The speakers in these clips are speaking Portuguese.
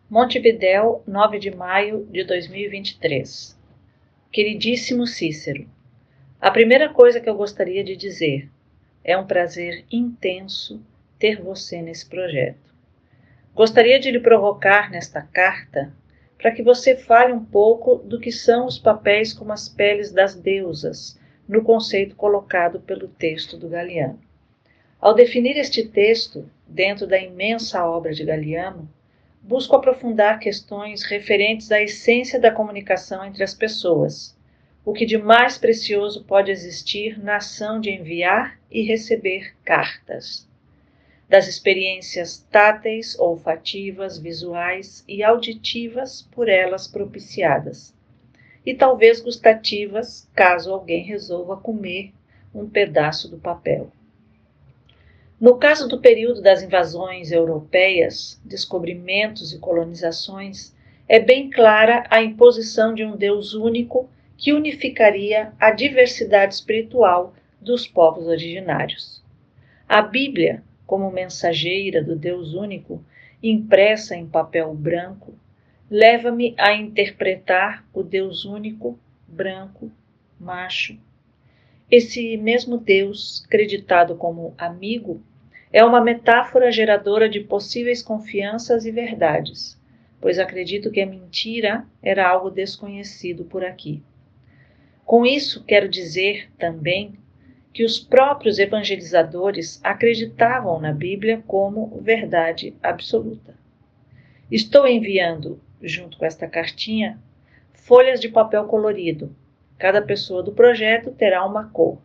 Montevidéu, 9 de maio de 2023. Queridíssimo Cícero, a primeira coisa que eu gostaria de dizer é um prazer intenso ter você nesse projeto. Gostaria de lhe provocar nesta carta para que você fale um pouco do que são os papéis como as peles das deusas no conceito colocado pelo texto do Galiano. Ao definir este texto, dentro da imensa obra de Galiano, busco aprofundar questões referentes à essência da comunicação entre as pessoas, o que de mais precioso pode existir na ação de enviar e receber cartas, das experiências táteis, olfativas, visuais e auditivas por elas propiciadas, e talvez gustativas, caso alguém resolva comer um pedaço do papel. No caso do período das invasões europeias, descobrimentos e colonizações, é bem clara a imposição de um Deus único que unificaria a diversidade espiritual dos povos originários. A Bíblia, como mensageira do Deus único, impressa em papel branco, leva-me a interpretar o Deus único, branco, macho. Esse mesmo Deus, creditado como amigo, é uma metáfora geradora de possíveis confianças e verdades, pois acredito que a mentira era algo desconhecido por aqui. Com isso, quero dizer também que os próprios evangelizadores acreditavam na Bíblia como verdade absoluta. Estou enviando, junto com esta cartinha, folhas de papel colorido. Cada pessoa do projeto terá uma cor.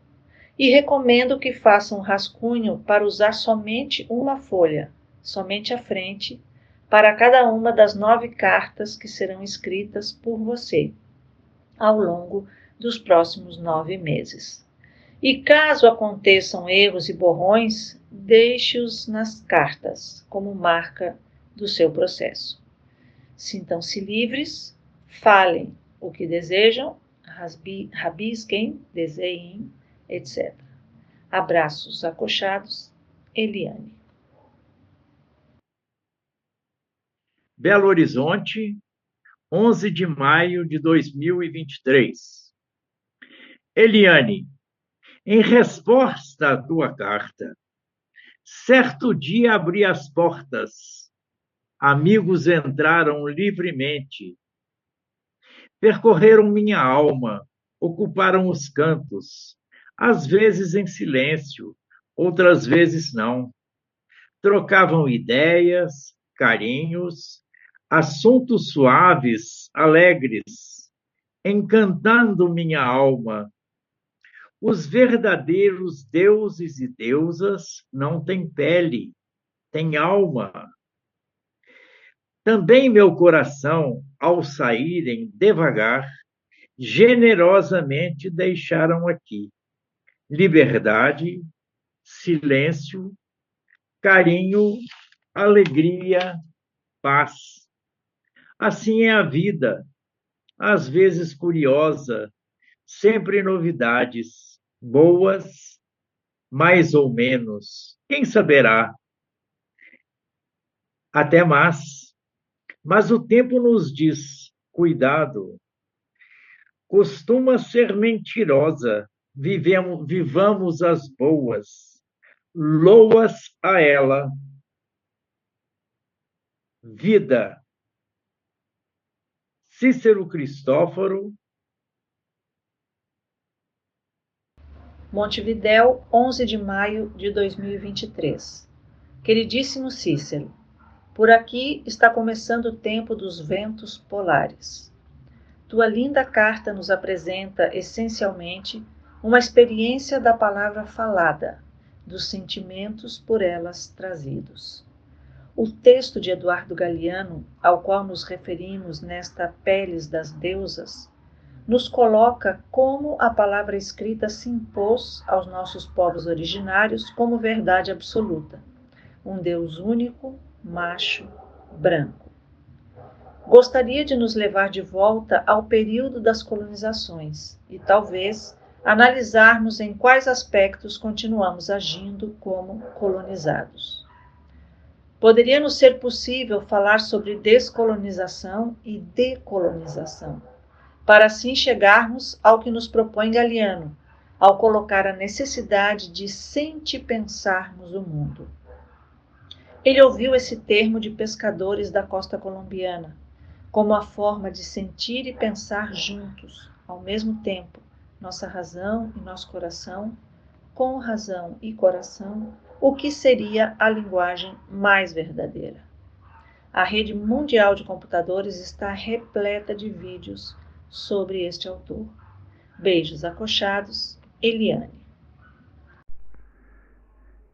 E recomendo que faça um rascunho para usar somente uma folha, somente a frente, para cada uma das 9 cartas que serão escritas por você ao longo dos próximos 9 meses. E caso aconteçam erros e borrões, deixe-os nas cartas, como marca do seu processo. Sintam-se livres, falem o que desejam, rabisquem, desenhem, etc. Abraços acolchados, Eliane. Belo Horizonte, 11 de maio de 2023. Eliane, em resposta à tua carta, certo dia abri as portas, amigos entraram livremente, percorreram minha alma, ocuparam os cantos, às vezes em silêncio, outras vezes não. Trocavam ideias, carinhos, assuntos suaves, alegres, encantando minha alma. Os verdadeiros deuses e deusas não têm pele, têm alma. Também meu coração, ao saírem devagar, generosamente deixaram aqui liberdade, silêncio, carinho, alegria, paz. Assim é a vida, às vezes curiosa, sempre novidades, boas, mais ou menos. Quem saberá? Até mais. Mas o tempo nos diz: cuidado, costuma ser mentirosa. Vivamos as boas, loas a ela. Vida. Cícero Cristóforo. Montevidéu, 11 de maio de 2023. Queridíssimo Cícero, por aqui está começando o tempo dos ventos polares. Tua linda carta nos apresenta, essencialmente, uma experiência da palavra falada, dos sentimentos por elas trazidos. O texto de Eduardo Galeano, ao qual nos referimos nesta Peles das Deusas, nos coloca como a palavra escrita se impôs aos nossos povos originários como verdade absoluta. Um Deus único, macho, branco. Gostaria de nos levar de volta ao período das colonizações e, talvez, analisarmos em quais aspectos continuamos agindo como colonizados. Poderia nos ser possível falar sobre descolonização e decolonização, para assim chegarmos ao que nos propõe Galiano, ao colocar a necessidade de sentipensarmos o mundo. Ele ouviu esse termo de pescadores da costa colombiana, como a forma de sentir e pensar juntos, ao mesmo tempo, nossa razão e nosso coração, com razão e coração, o que seria a linguagem mais verdadeira. A rede mundial de computadores está repleta de vídeos sobre este autor. Beijos acolchados, Eliane.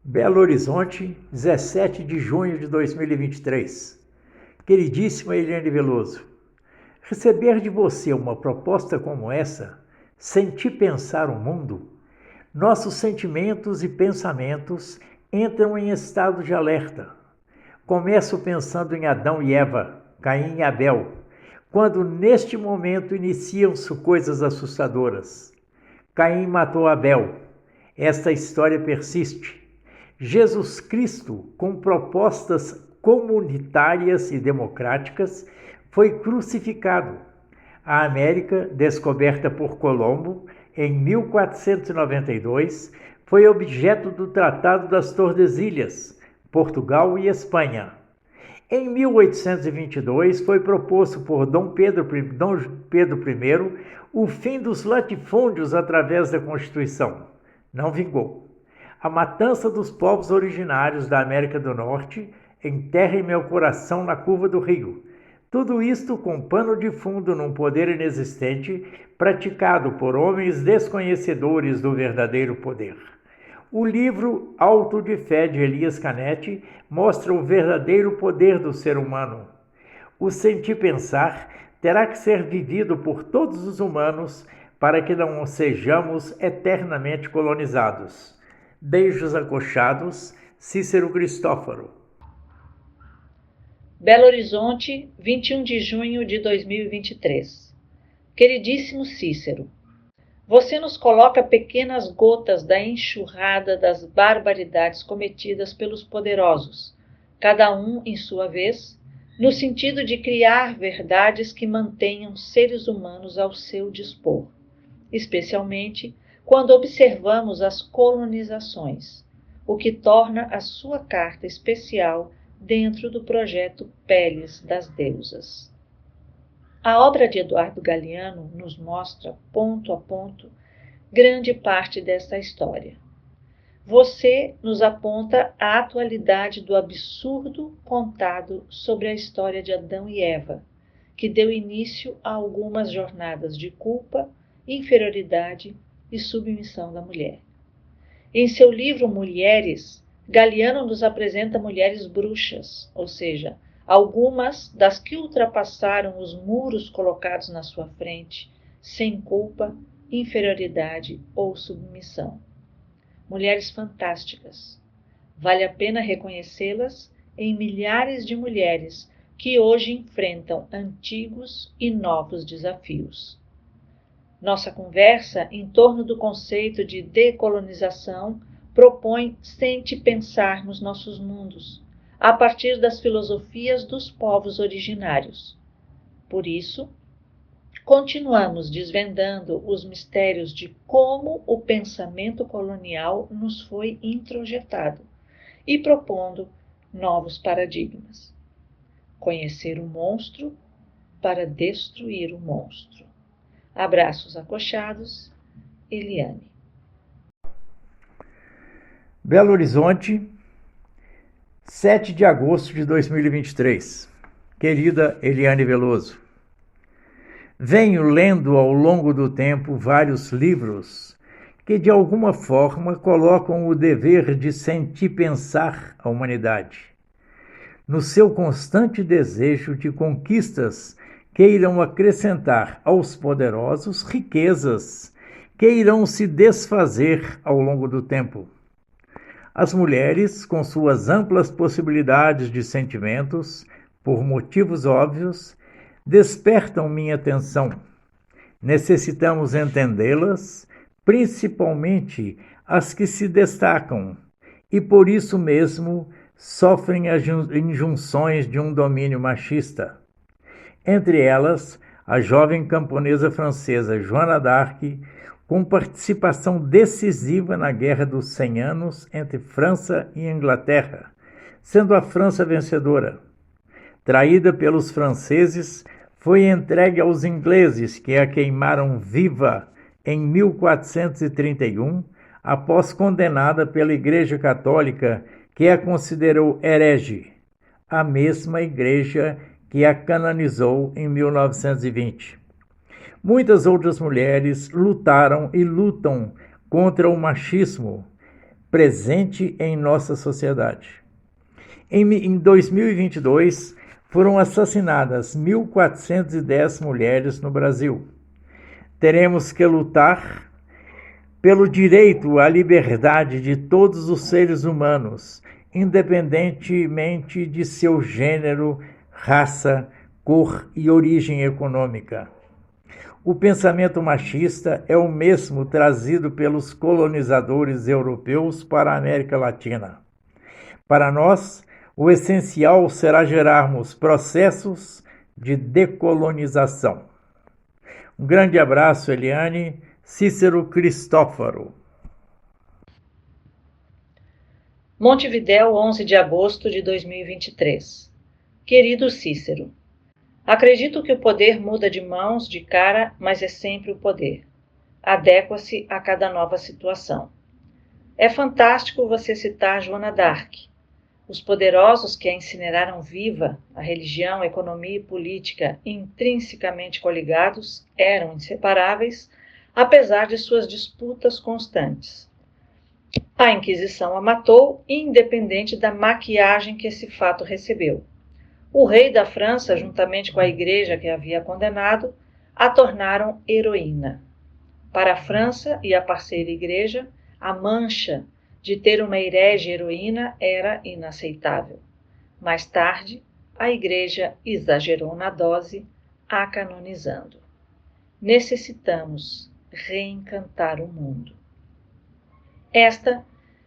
Belo Horizonte, 17 de junho de 2023. Queridíssima Eliane Veloso, receber de você uma proposta como essa, sentir pensar o mundo, nossos sentimentos e pensamentos entram em estado de alerta. Começo pensando em Adão e Eva, Caim e Abel, quando neste momento iniciam-se coisas assustadoras. Caim matou Abel. Esta história persiste. Jesus Cristo, com propostas comunitárias e democráticas, foi crucificado. A América, descoberta por Colombo em 1492, foi objeto do Tratado das Tordesilhas, Portugal e Espanha. Em 1822, foi proposto por Dom Pedro I o fim dos latifúndios através da Constituição. Não vingou. A matança dos povos originários da América do Norte, Enterre meu coração na curva do rio. Tudo isto com pano de fundo num poder inexistente, praticado por homens desconhecedores do verdadeiro poder. O livro Auto de Fé de Elias Canetti mostra o verdadeiro poder do ser humano. O sentir pensar terá que ser vivido por todos os humanos para que não sejamos eternamente colonizados. Beijos acolchados, Cícero Cristófaro. Belo Horizonte, 21 de junho de 2023. Queridíssimo Cícero, você nos coloca pequenas gotas da enxurrada das barbaridades cometidas pelos poderosos, cada um em sua vez, no sentido de criar verdades que mantenham seres humanos ao seu dispor, especialmente quando observamos as colonizações, o que torna a sua carta especial dentro do projeto Peles das Deusas. A obra de Eduardo Galeano nos mostra, ponto a ponto, grande parte desta história. Você nos aponta a atualidade do absurdo contado sobre a história de Adão e Eva, que deu início a algumas jornadas de culpa, inferioridade e submissão da mulher. Em seu livro Mulheres, Galeano nos apresenta mulheres bruxas, ou seja, algumas das que ultrapassaram os muros colocados na sua frente, sem culpa, inferioridade ou submissão. Mulheres fantásticas. Vale a pena reconhecê-las em milhares de mulheres que hoje enfrentam antigos e novos desafios. Nossa conversa em torno do conceito de decolonização propõe pensarmos nossos mundos, a partir das filosofias dos povos originários. Por isso, continuamos desvendando os mistérios de como o pensamento colonial nos foi introjetado e propondo novos paradigmas. Conhecer o monstro para destruir o monstro. Abraços acolchados, Eliane. Belo Horizonte, 7 de agosto de 2023. Querida Eliane Veloso, venho lendo ao longo do tempo vários livros que de alguma forma colocam o dever de sentir pensar a humanidade, no seu constante desejo de conquistas que irão acrescentar aos poderosos riquezas que irão se desfazer ao longo do tempo. As mulheres, com suas amplas possibilidades de sentimentos, por motivos óbvios, despertam minha atenção. Necessitamos entendê-las, principalmente as que se destacam, e por isso mesmo sofrem as injunções de um domínio machista. Entre elas, a jovem camponesa francesa Joana d'Arc, com participação decisiva na Guerra dos 100 Anos entre França e Inglaterra, sendo a França vencedora. Traída pelos franceses, foi entregue aos ingleses, que a queimaram viva em 1431, após condenada pela Igreja Católica, que a considerou herege, a mesma igreja que a canonizou em 1920. Muitas outras mulheres lutaram e lutam contra o machismo presente em nossa sociedade. Em 2022, foram assassinadas 1.410 mulheres no Brasil. Teremos que lutar pelo direito à liberdade de todos os seres humanos, independentemente de seu gênero, raça, cor e origem econômica. O pensamento machista é o mesmo trazido pelos colonizadores europeus para a América Latina. Para nós, o essencial será gerarmos processos de decolonização. Um grande abraço, Eliane. Cícero Cristófaro. Montevidéu, 11 de agosto de 2023. Querido Cícero, acredito que o poder muda de mãos, de cara, mas é sempre o poder. Adequa-se a cada nova situação. É fantástico você citar Joana d'Arc. Os poderosos que a incineraram viva, a religião, a economia e política intrinsecamente coligados, eram inseparáveis, apesar de suas disputas constantes. A Inquisição a matou, independente da maquiagem que esse fato recebeu. O rei da França, juntamente com a igreja que a havia condenado, a tornaram heroína. Para a França e a parceira igreja, a mancha de ter uma herege heroína era inaceitável. Mais tarde, a igreja exagerou na dose, a canonizando. Necessitamos reencantar o mundo. Esta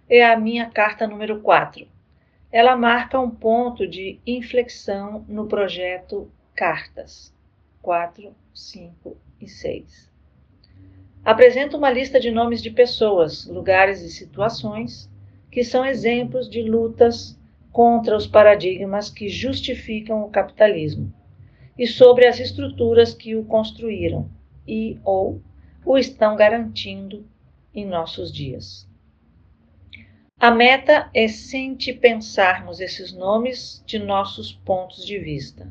é a minha carta número 4. Ela marca um ponto de inflexão no projeto Cartas 4, 5 e 6. Apresenta uma lista de nomes de pessoas, lugares e situações que são exemplos de lutas contra os paradigmas que justificam o capitalismo e sobre as estruturas que o construíram e ou o estão garantindo em nossos dias. A meta é sempre pensarmos esses nomes de nossos pontos de vista.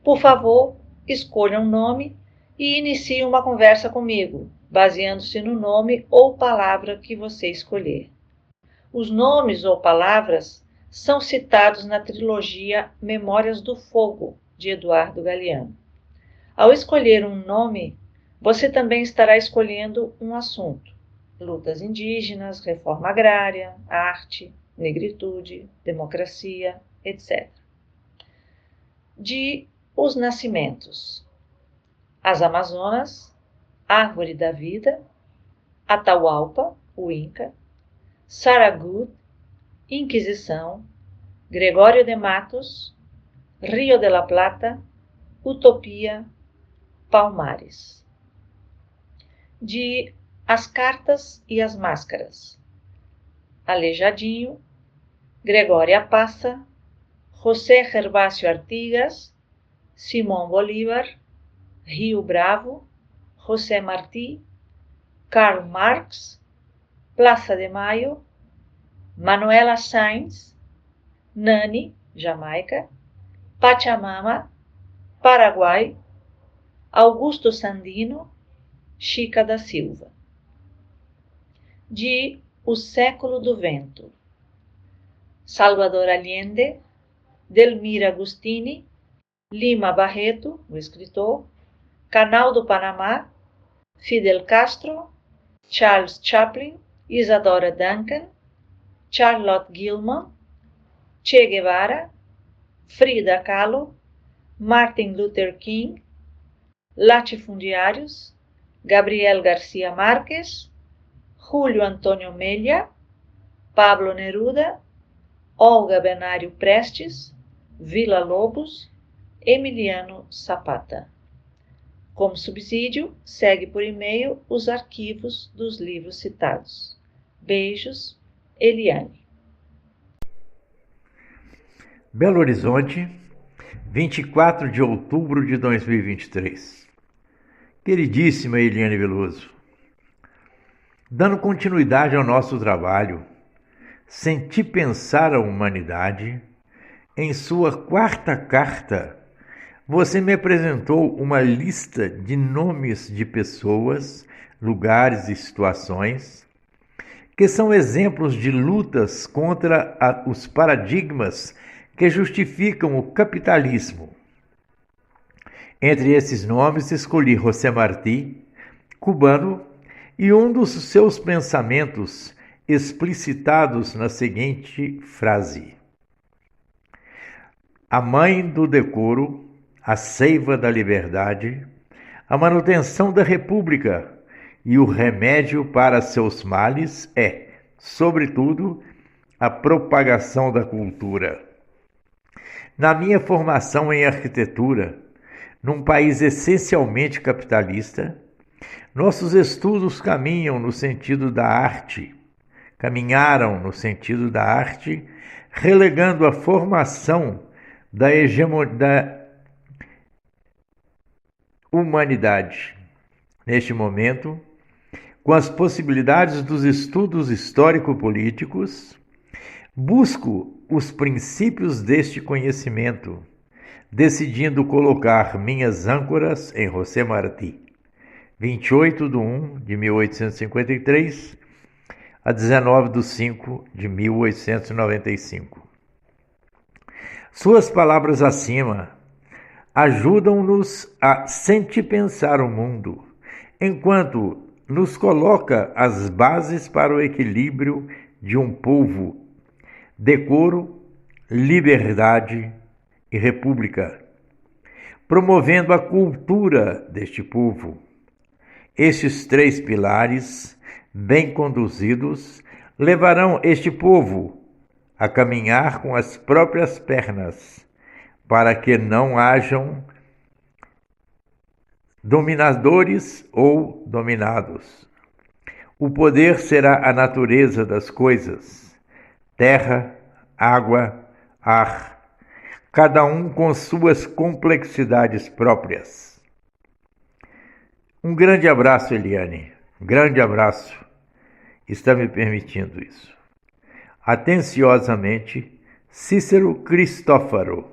Por favor, escolha um nome e inicie uma conversa comigo, baseando-se no nome ou palavra que você escolher. Os nomes ou palavras são citados na trilogia Memórias do Fogo, de Eduardo Galeano. Ao escolher um nome, você também estará escolhendo um assunto: lutas indígenas, reforma agrária, arte, negritude, democracia, etc. De Os Nascimentos: As Amazonas, Árvore da Vida, Atahualpa, o Inca, Saragut, Inquisição, Gregório de Matos, Rio de la Plata, Utopia, Palmares. De As Cartas e as Máscaras: Aleijadinho, Gregória Passa, José Gervásio Artigas, Simão Bolívar, Rio Bravo, José Martí, Karl Marx, Plaza de Maio, Manuela Sáenz, Nani, Jamaica, Pachamama, Paraguai, Augusto Sandino, Chica da Silva. De O Século do Vento: Salvador Allende, Delmira Agustini, Lima Barreto, o escritor, Canal do Panamá, Fidel Castro, Charles Chaplin, Isadora Duncan, Charlotte Gilman, Che Guevara, Frida Kahlo, Martin Luther King, Latifundiários, Gabriel Garcia Marques, Julio Antônio Mella, Pablo Neruda, Olga Benário Prestes, Vila Lobos, Emiliano Zapata. Como subsídio, segue por e-mail os arquivos dos livros citados. Beijos, Eliane. Belo Horizonte, 24 de outubro de 2023. Queridíssima Eliane Veloso, dando continuidade ao nosso trabalho, Senti Pensar a Humanidade, em sua quarta carta, você me apresentou uma lista de nomes de pessoas, lugares e situações que são exemplos de lutas contra os paradigmas que justificam o capitalismo. Entre esses nomes, escolhi José Martí, cubano, e um dos seus pensamentos explicitados na seguinte frase: a mãe do decoro, a seiva da liberdade, a manutenção da república e o remédio para seus males é, sobretudo, a propagação da cultura. Na minha formação em arquitetura, num país essencialmente capitalista, nossos estudos caminharam no sentido da arte, relegando a formação da humanidade. Neste momento, com as possibilidades dos estudos histórico-políticos, busco os princípios deste conhecimento, decidindo colocar minhas âncoras em José Martí, 28 de 1 de 1853 a 19 de 5 de 1895. Suas palavras acima ajudam-nos a sentir pensar o mundo, enquanto nos coloca as bases para o equilíbrio de um povo, decoro, liberdade e república, promovendo a cultura deste povo. Estes três pilares, bem conduzidos, levarão este povo a caminhar com as próprias pernas, para que não hajam dominadores ou dominados. O poder será a natureza das coisas, terra, água, ar, cada um com suas complexidades próprias. Um grande abraço, Eliane. Um grande abraço. Está me permitindo isso. Atenciosamente, Cícero Cristófaro.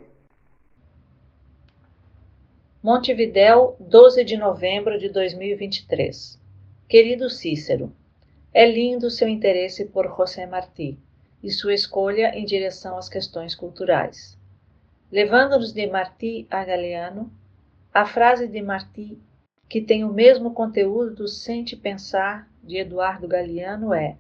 Montevidéu, 12 de novembro de 2023. Querido Cícero, é lindo seu interesse por José Martí e sua escolha em direção às questões culturais. Levando-nos de Martí a Galeano, a frase de Martí, que tem o mesmo conteúdo do Sente Pensar de Eduardo Galeano, é: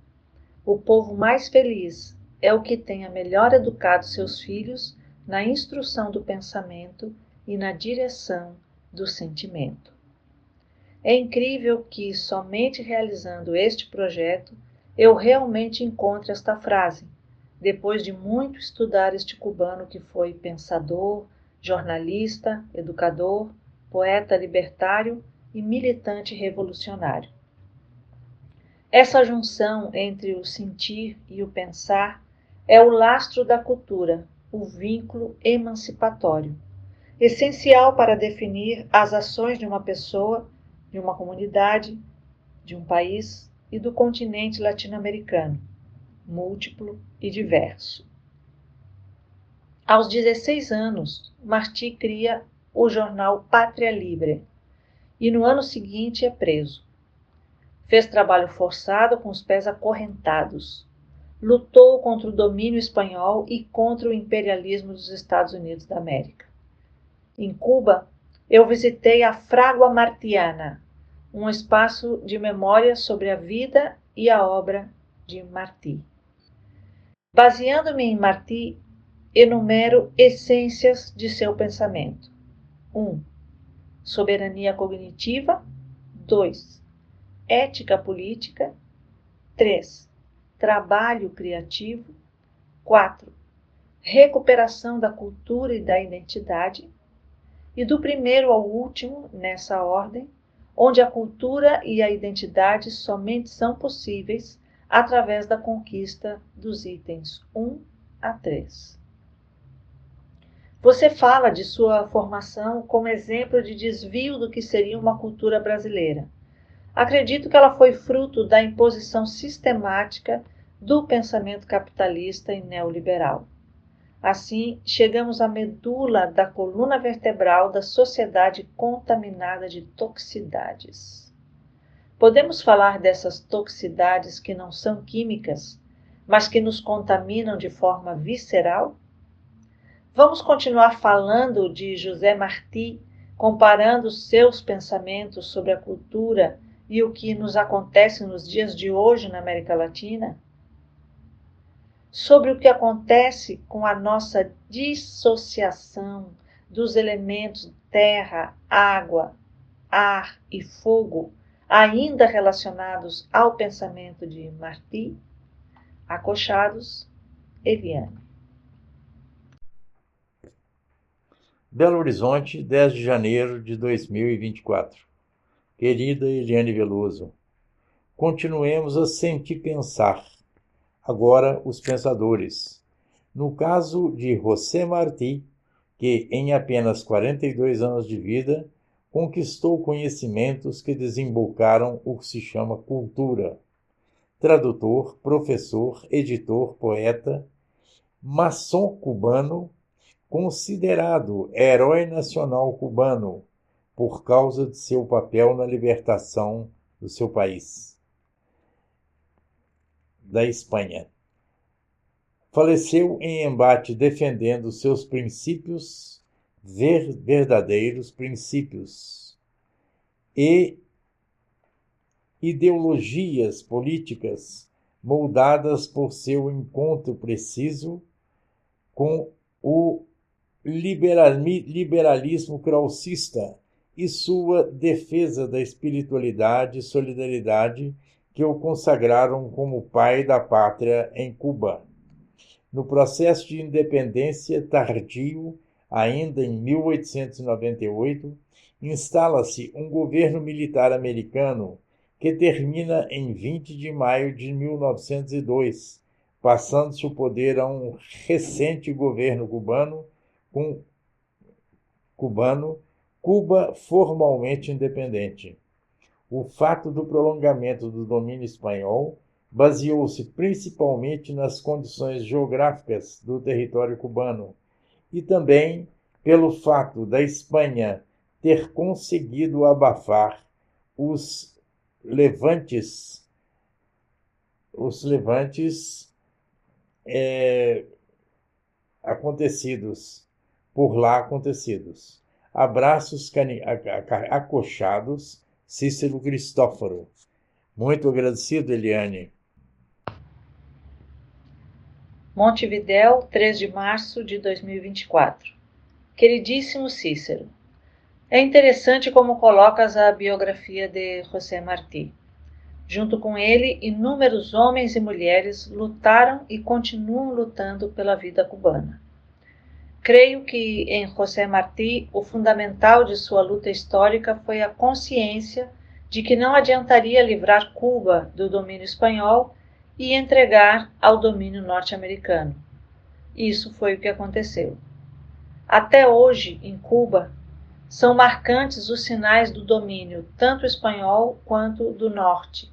o povo mais feliz é o que tenha melhor educado seus filhos na instrução do pensamento e na direção do sentimento. É incrível que, somente realizando este projeto, eu realmente encontre esta frase, depois de muito estudar este cubano que foi pensador, jornalista, educador, poeta libertário e militante revolucionário. Essa junção entre o sentir e o pensar é o lastro da cultura, o vínculo emancipatório, essencial para definir as ações de uma pessoa, de uma comunidade, de um país e do continente latino-americano, múltiplo e diverso. Aos 16 anos, Martí cria o jornal Pátria Libre e no ano seguinte é preso. Fez trabalho forçado com os pés acorrentados. Lutou contra o domínio espanhol e contra o imperialismo dos Estados Unidos da América. Em Cuba, eu visitei a Fragua Martiana, um espaço de memória sobre a vida e a obra de Martí. Baseando-me em Martí, enumero essências de seu pensamento. 1. Soberania cognitiva. 2. Ética política. 3. Trabalho criativo. 4. recuperação da cultura e da identidade, e do primeiro ao último, nessa ordem, onde a cultura e a identidade somente são possíveis através da conquista dos itens 1 a 3. Você fala de sua formação como exemplo de desvio do que seria uma cultura brasileira. Acredito que ela foi fruto da imposição sistemática do pensamento capitalista e neoliberal. Assim, chegamos à medula da coluna vertebral da sociedade contaminada de toxicidades. Podemos falar dessas toxicidades que não são químicas, mas que nos contaminam de forma visceral? Vamos continuar falando de José Martí, comparando seus pensamentos sobre a cultura e o que nos acontece nos dias de hoje na América Latina? Sobre o que acontece com a nossa dissociação dos elementos terra, água, ar e fogo, ainda relacionados ao pensamento de Martí? Acochados, Eliane. Belo Horizonte, 10 de janeiro de 2024. Querida Eliane Veloso, continuemos a sentir pensar. Agora, os pensadores. No caso de José Martí, que em apenas 42 anos de vida, conquistou conhecimentos que desembocaram o que se chama cultura. Tradutor, professor, editor, poeta, maçom cubano, considerado herói nacional cubano por causa de seu papel na libertação do seu país, da Espanha. Faleceu em embate defendendo seus princípios, verdadeiros princípios, e ideologias políticas moldadas por seu encontro preciso com o liberalismo krausista e sua defesa da espiritualidade e solidariedade que o consagraram como pai da pátria em Cuba. No processo de independência tardio, ainda em 1898, instala-se um governo militar americano que termina em 20 de maio de 1902, passando-se o poder a um recente governo Cuba formalmente independente. O fato do prolongamento do domínio espanhol baseou-se principalmente nas condições geográficas do território cubano e também pelo fato da Espanha ter conseguido abafar os levantes por lá acontecidos. Abraços acochados, Cícero Cristóforo. Muito agradecido, Eliane. Montevidéu, 3 de março de 2024. Queridíssimo Cícero, é interessante como colocas a biografia de José Martí. Junto com ele, inúmeros homens e mulheres lutaram e continuam lutando pela vida cubana. Creio que em José Martí o fundamental de sua luta histórica foi a consciência de que não adiantaria livrar Cuba do domínio espanhol e entregar ao domínio norte-americano. Isso foi o que aconteceu. Até hoje, em Cuba, são marcantes os sinais do domínio tanto espanhol quanto do norte,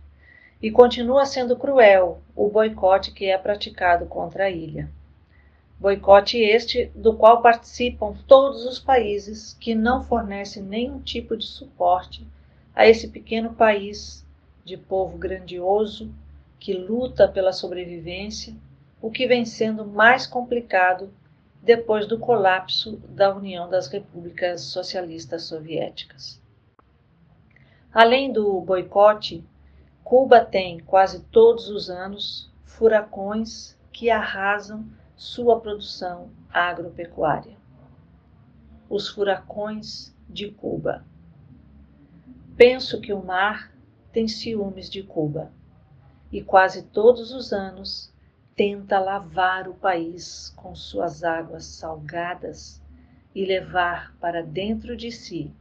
e continua sendo cruel o boicote que é praticado contra a ilha. Boicote este do qual participam todos os países que não fornecem nenhum tipo de suporte a esse pequeno país de povo grandioso que luta pela sobrevivência, o que vem sendo mais complicado depois do colapso da União das Repúblicas Socialistas Soviéticas. Além do boicote, Cuba tem quase todos os anos furacões que arrasam sua produção agropecuária. Os furacões de Cuba. Penso que o mar tem ciúmes de Cuba e quase todos os anos tenta lavar o país com suas águas salgadas e levar para dentro de si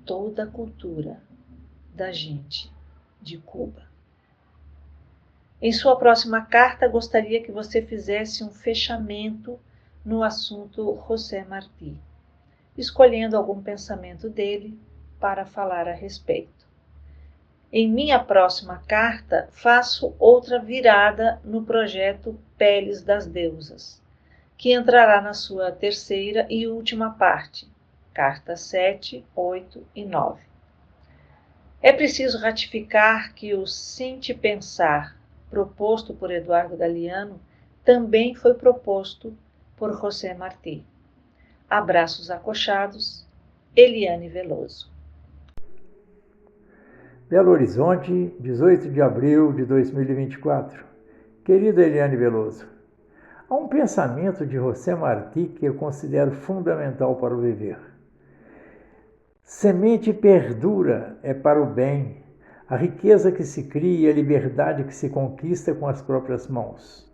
toda a cultura da gente de Cuba. Em sua próxima carta, gostaria que você fizesse um fechamento no assunto José Martí, escolhendo algum pensamento dele para falar a respeito. Em minha próxima carta, faço outra virada no projeto Peles das Deusas, que entrará na sua terceira e última parte, cartas 7, 8 e 9. É preciso ratificar que o Sente Pensar, proposto por Eduardo Galeano, também foi proposto por José Martí. Abraços acolchados, Eliane Veloso. Belo Horizonte, 18 de abril de 2024. Querida Eliane Veloso, há um pensamento de José Martí que eu considero fundamental para o viver. Semente perdura é para o bem, a riqueza que se cria e a liberdade que se conquista com as próprias mãos.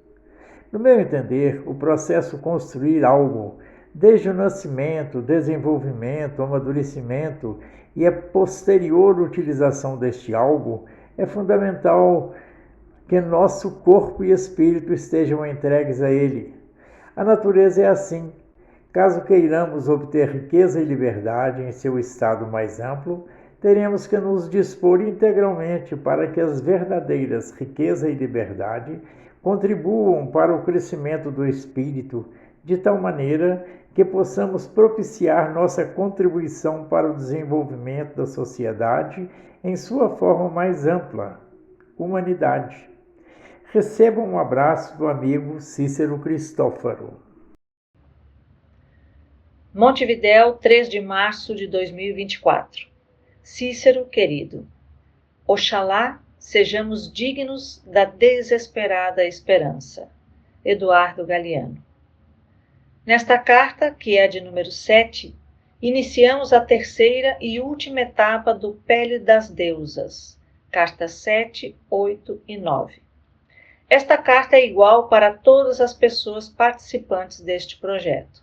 No meu entender, o processo construir algo, desde o nascimento, desenvolvimento, amadurecimento e a posterior utilização deste algo, é fundamental que nosso corpo e espírito estejam entregues a ele. A natureza é assim. Caso queiramos obter riqueza e liberdade em seu estado mais amplo, teremos que nos dispor integralmente para que as verdadeiras riqueza e liberdade contribuam para o crescimento do espírito, de tal maneira que possamos propiciar nossa contribuição para o desenvolvimento da sociedade em sua forma mais ampla, humanidade. Receba um abraço do amigo Cícero Cristófaro. Montevidéu, 3 de março de 2024. Cícero querido, oxalá sejamos dignos da desesperada esperança. Eduardo Galeano. Nesta carta, que é de número 7, iniciamos a terceira e última etapa do Pele das Deusas, cartas 7, 8 e 9. Esta carta é igual para todas as pessoas participantes deste projeto.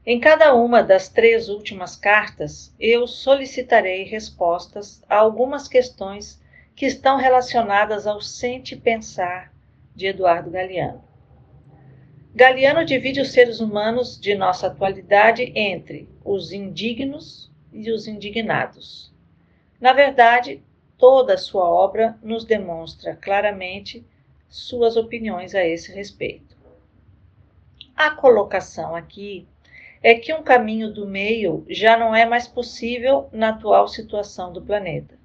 Em cada uma das 3 últimas cartas, eu solicitarei respostas a algumas questões que estão relacionadas ao Sente Pensar de Eduardo Galeano. Galeano divide os seres humanos de nossa atualidade entre os indignos e os indignados. Na verdade, toda a sua obra nos demonstra claramente suas opiniões a esse respeito. A colocação aqui é que um caminho do meio já não é mais possível na atual situação do planeta.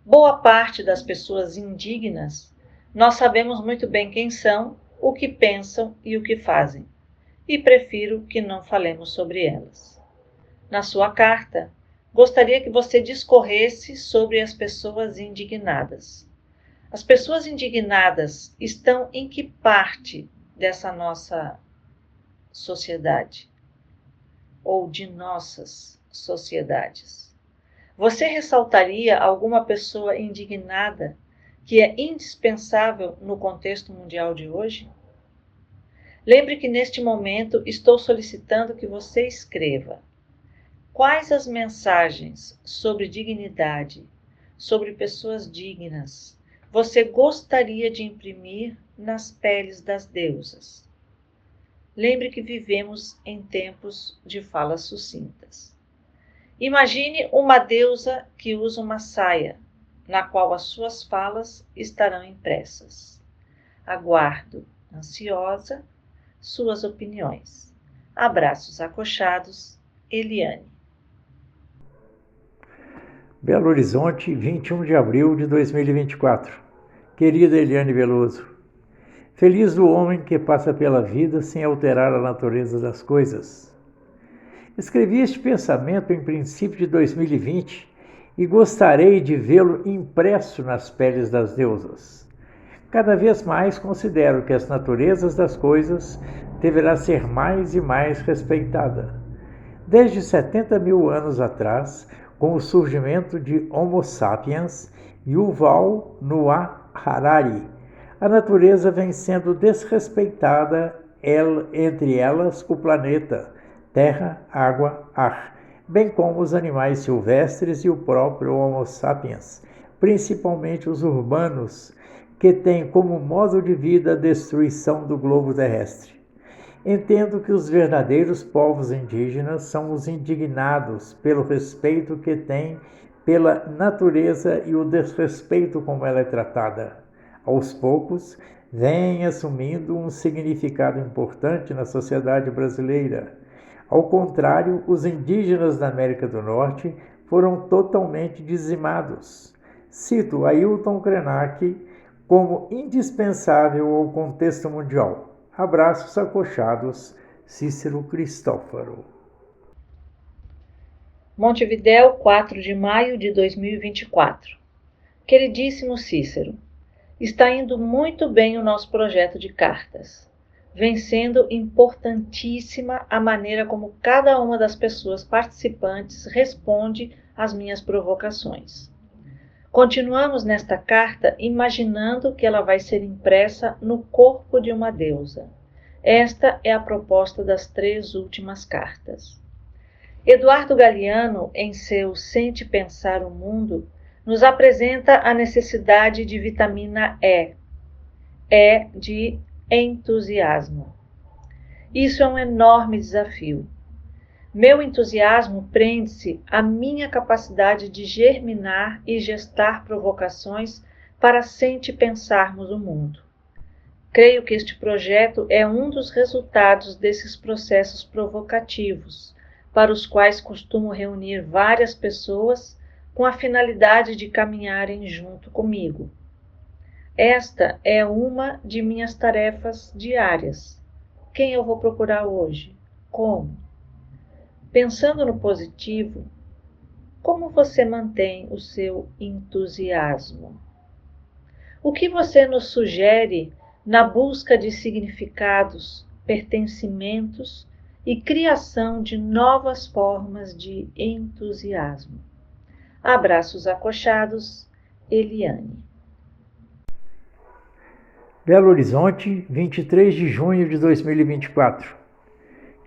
Boa parte das pessoas indignas, nós sabemos muito bem quem são, o que pensam e o que fazem, e prefiro que não falemos sobre elas. Na sua carta, gostaria que você discorresse sobre as pessoas indignadas. As pessoas indignadas estão em que parte dessa nossa sociedade? Ou de nossas sociedades? Você ressaltaria alguma pessoa indignada que é indispensável no contexto mundial de hoje? Lembre que neste momento estou solicitando que você escreva quais as mensagens sobre dignidade, sobre pessoas dignas, você gostaria de imprimir nas peles das deusas. Lembre que vivemos em tempos de falas sucintas. Imagine uma deusa que usa uma saia, na qual as suas falas estarão impressas. Aguardo, ansiosa, suas opiniões. Abraços acolchados, Eliane. Belo Horizonte, 21 de abril de 2024. Querida Eliane Veloso, feliz o homem que passa pela vida sem alterar a natureza das coisas. Escrevi este pensamento em princípio de 2020 e gostaria de vê-lo impresso nas peles das deusas. Cada vez mais considero que as naturezas das coisas deverá ser mais e mais respeitada. Desde 70 mil anos atrás, com o surgimento de Homo sapiens, Yuval Noah Harari, a natureza vem sendo desrespeitada, entre elas o planeta, terra, água, ar, bem como os animais silvestres e o próprio Homo sapiens, principalmente os urbanos, que têm como modo de vida a destruição do globo terrestre. Entendo que os verdadeiros povos indígenas são os indignados pelo respeito que têm pela natureza e o desrespeito como ela é tratada. Aos poucos, vem assumindo um significado importante na sociedade brasileira. Ao contrário, os indígenas da América do Norte foram totalmente dizimados. Cito Ailton Krenak como indispensável ao contexto mundial. Abraços acochados, Cícero Cristófaro. Montevidéu, 4 de maio de 2024. Queridíssimo Cícero, está indo muito bem o nosso projeto de cartas. Vem sendo importantíssima a maneira como cada uma das pessoas participantes responde às minhas provocações. Continuamos nesta carta imaginando que ela vai ser impressa no corpo de uma deusa. Esta é a proposta das 3 últimas cartas. Eduardo Galeano, em seu Sente Pensar o Mundo, nos apresenta a necessidade de vitamina E de entusiasmo. Isso é um enorme desafio. Meu entusiasmo prende-se à minha capacidade de germinar e gestar provocações para Sente Pensarmos o Mundo. Creio que este projeto é um dos resultados desses processos provocativos, para os quais costumo reunir várias pessoas com a finalidade de caminharem junto comigo. Esta é uma de minhas tarefas diárias. Quem eu vou procurar hoje? Como? Pensando no positivo, como você mantém o seu entusiasmo? O que você nos sugere na busca de significados, pertencimentos e criação de novas formas de entusiasmo? Abraços acochados, Eliane. Belo Horizonte, 23 de junho de 2024.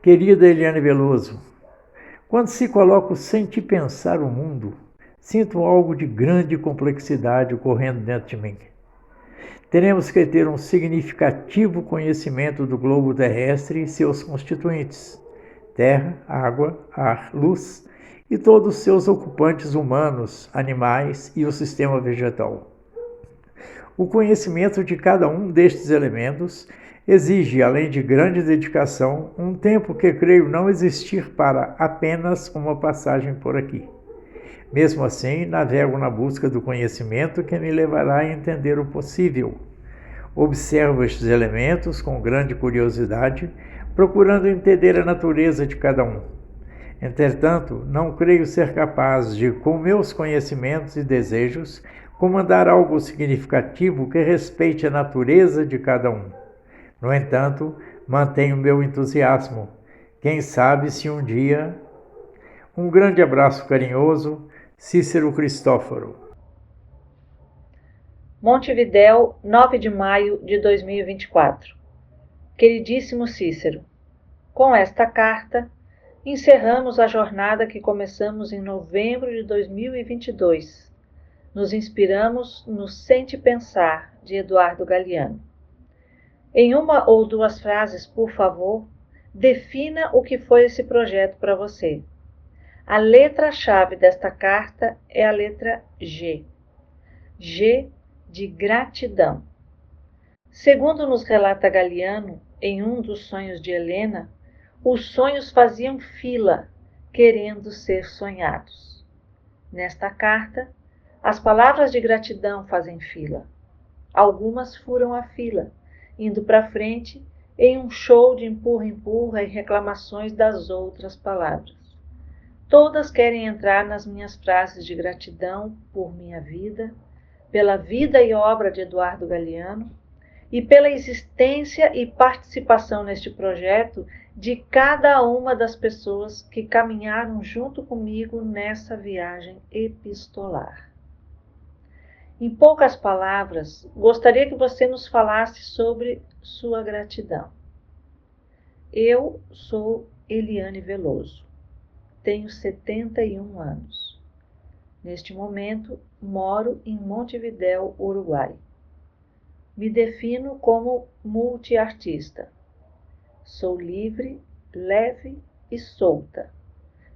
Querida Eliane Veloso, quando se coloca o Sente Pensar o Mundo, sinto algo de grande complexidade ocorrendo dentro de mim. Teremos que ter um significativo conhecimento do globo terrestre e seus constituintes, terra, água, ar, luz, e todos os seus ocupantes humanos, animais e o sistema vegetal. O conhecimento de cada um destes elementos exige, além de grande dedicação, um tempo que creio não existir para apenas uma passagem por aqui. Mesmo assim, navego na busca do conhecimento que me levará a entender o possível. Observo estes elementos com grande curiosidade, procurando entender a natureza de cada um. Entretanto, não creio ser capaz de, com meus conhecimentos e desejos, comandar algo significativo que respeite a natureza de cada um. No entanto, mantenho meu entusiasmo. Quem sabe se um dia... Um grande abraço carinhoso, Cícero Cristófaro. Montevidéu, 9 de maio de 2024. Queridíssimo Cícero, com esta carta, encerramos a jornada que começamos em novembro de 2022. Nos inspiramos no Sente Pensar, de Eduardo Galeano. Em uma ou 2 frases, por favor, defina o que foi esse projeto para você. A letra-chave desta carta é a letra G. G de gratidão. Segundo nos relata Galeano, em um dos sonhos de Helena, os sonhos faziam fila, querendo ser sonhados. Nesta carta, as palavras de gratidão fazem fila. Algumas furam a fila, indo para frente em um show de empurra-empurra e reclamações das outras palavras. Todas querem entrar nas minhas frases de gratidão por minha vida, pela vida e obra de Eduardo Galeano e pela existência e participação neste projeto de cada uma das pessoas que caminharam junto comigo nessa viagem epistolar. Em poucas palavras, gostaria que você nos falasse sobre sua gratidão. Eu sou Eliane Veloso, tenho 71 anos. Neste momento, moro em Montevidéu, Uruguai. Me defino como multiartista. Sou livre, leve e solta,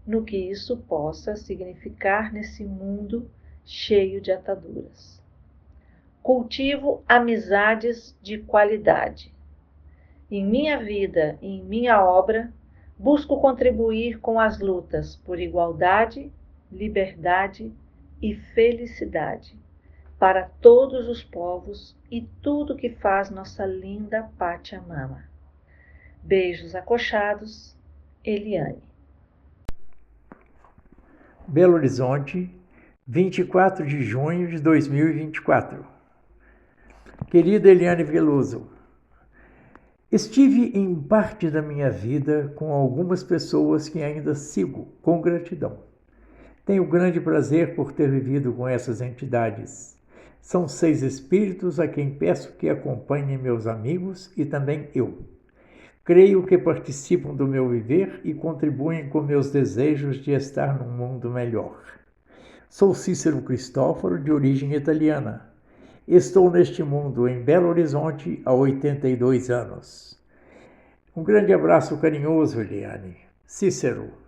no que isso possa significar nesse mundo cheio de ataduras. Cultivo amizades de qualidade. Em minha vida e em minha obra, busco contribuir com as lutas por igualdade, liberdade e felicidade para todos os povos e tudo que faz nossa linda Pátria Mama. Beijos acochados, Eliane. Belo Horizonte, 24 de junho de 2024. Querida Eliane Veloso, estive em parte da minha vida com algumas pessoas que ainda sigo com gratidão. Tenho grande prazer por ter vivido com essas entidades. São 6 espíritos a quem peço que acompanhem meus amigos e também eu. Creio que participam do meu viver e contribuem com meus desejos de estar num mundo melhor. Sou Cícero Cristóforo, de origem italiana. Estou neste mundo, em Belo Horizonte, há 82 anos. Um grande abraço carinhoso, Eliane. Cícero.